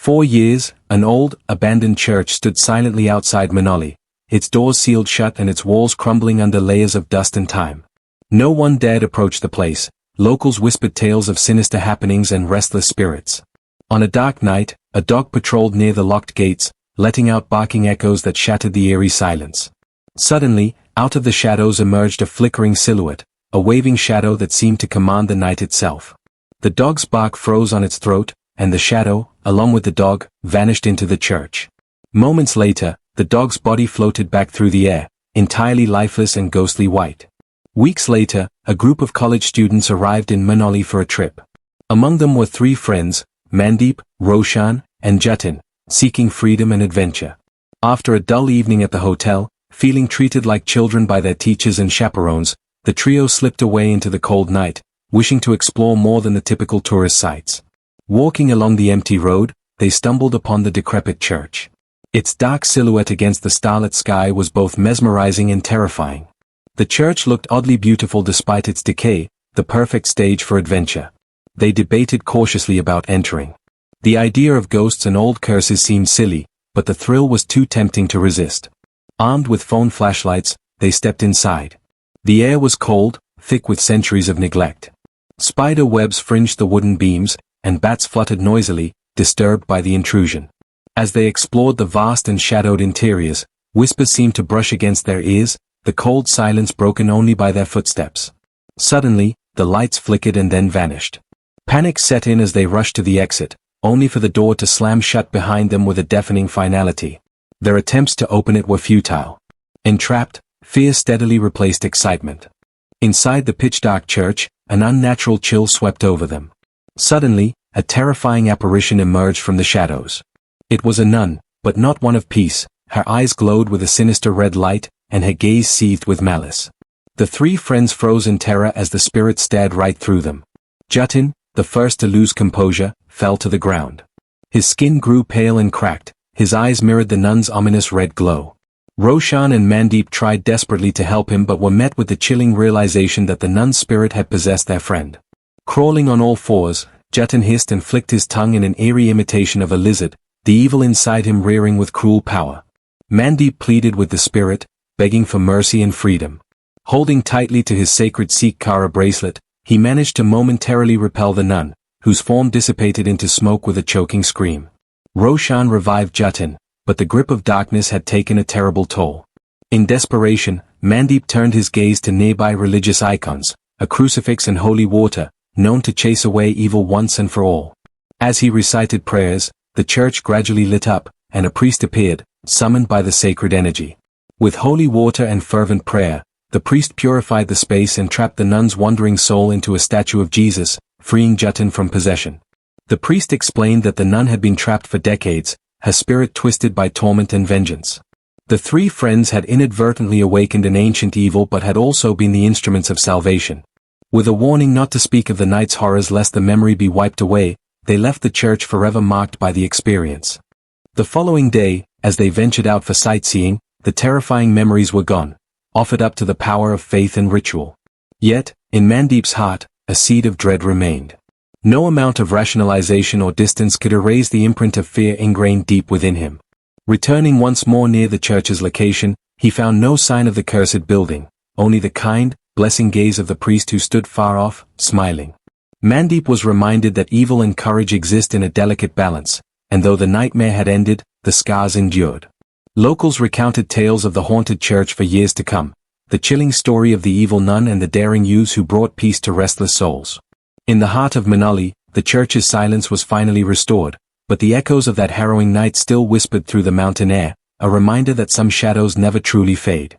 4 years, an old, abandoned church stood silently outside Manali, its doors sealed shut and its walls crumbling under layers of dust and time. No one dared approach the place. Locals whispered tales of sinister happenings and restless spirits. On a dark night, a dog patrolled near the locked gates, letting out barking echoes that shattered the eerie silence. Suddenly, out of the shadows emerged a flickering silhouette, a waving shadow that seemed to command the night itself. The dog's bark froze on its throat, and the shadow, along with the dog, vanished into the church. Moments later, the dog's body floated back through the air, entirely lifeless and ghostly white. Weeks later, a group of college students arrived in Manali for a trip. Among them were 3 friends, Mandeep, Roshan, and Jatin, seeking freedom and adventure. After a dull evening at the hotel, feeling treated like children by their teachers and chaperones, the trio slipped away into the cold night, wishing to explore more than the typical tourist sites. Walking along the empty road, they stumbled upon the decrepit church. Its dark silhouette against the starlit sky was both mesmerizing and terrifying. The church looked oddly beautiful despite its decay, the perfect stage for adventure. They debated cautiously about entering. The idea of ghosts and old curses seemed silly, but the thrill was too tempting to resist. Armed with phone flashlights, they stepped inside. The air was cold, thick with centuries of neglect. Spider webs fringed the wooden beams, and bats fluttered noisily, disturbed by the intrusion. As they explored the vast and shadowed interiors, whispers seemed to brush against their ears, the cold silence broken only by their footsteps. Suddenly, the lights flickered and then vanished. Panic set in as they rushed to the exit, only for the door to slam shut behind them with a deafening finality. Their attempts to open it were futile. Entrapped, fear steadily replaced excitement. Inside the pitch-dark church, an unnatural chill swept over them. Suddenly, a terrifying apparition emerged from the shadows. It was a nun, but not one of peace. Her eyes glowed with a sinister red light, and her gaze seethed with malice. The 3 friends froze in terror as the spirit stared right through them. Jatin, the first to lose composure, fell to the ground. His skin grew pale and cracked, his eyes mirrored the nun's ominous red glow. Roshan and Mandeep tried desperately to help him but were met with the chilling realization that the nun's spirit had possessed their friend. Crawling on all fours, Jatin hissed and flicked his tongue in an eerie imitation of a lizard, the evil inside him rearing with cruel power. Mandeep pleaded with the spirit, begging for mercy and freedom. Holding tightly to his sacred Sikh Kara bracelet, he managed to momentarily repel the nun, whose form dissipated into smoke with a choking scream. Roshan revived Jatin, but the grip of darkness had taken a terrible toll. In desperation, Mandeep turned his gaze to nearby religious icons, a crucifix and holy water, known to chase away evil once and for all. As he recited prayers, the church gradually lit up, and a priest appeared, summoned by the sacred energy. With holy water and fervent prayer, the priest purified the space and trapped the nun's wandering soul into a statue of Jesus, freeing Jatin from possession. The priest explained that the nun had been trapped for decades, her spirit twisted by torment and vengeance. The 3 friends had inadvertently awakened an ancient evil but had also been the instruments of salvation. With a warning not to speak of the night's horrors lest the memory be wiped away, they left the church forever marked by the experience. The following day, as they ventured out for sightseeing, the terrifying memories were gone, offered up to the power of faith and ritual. Yet, in Mandeep's heart, a seed of dread remained. No amount of rationalization or distance could erase the imprint of fear ingrained deep within him. Returning once more near the church's location, he found no sign of the cursed building, only the kind, blessing gaze of the priest who stood far off, smiling. Mandeep was reminded that evil and courage exist in a delicate balance, and though the nightmare had ended, the scars endured. Locals recounted tales of the haunted church for years to come, the chilling story of the evil nun and the daring youths who brought peace to restless souls. In the heart of Manali, the church's silence was finally restored, but the echoes of that harrowing night still whispered through the mountain air, a reminder that some shadows never truly fade.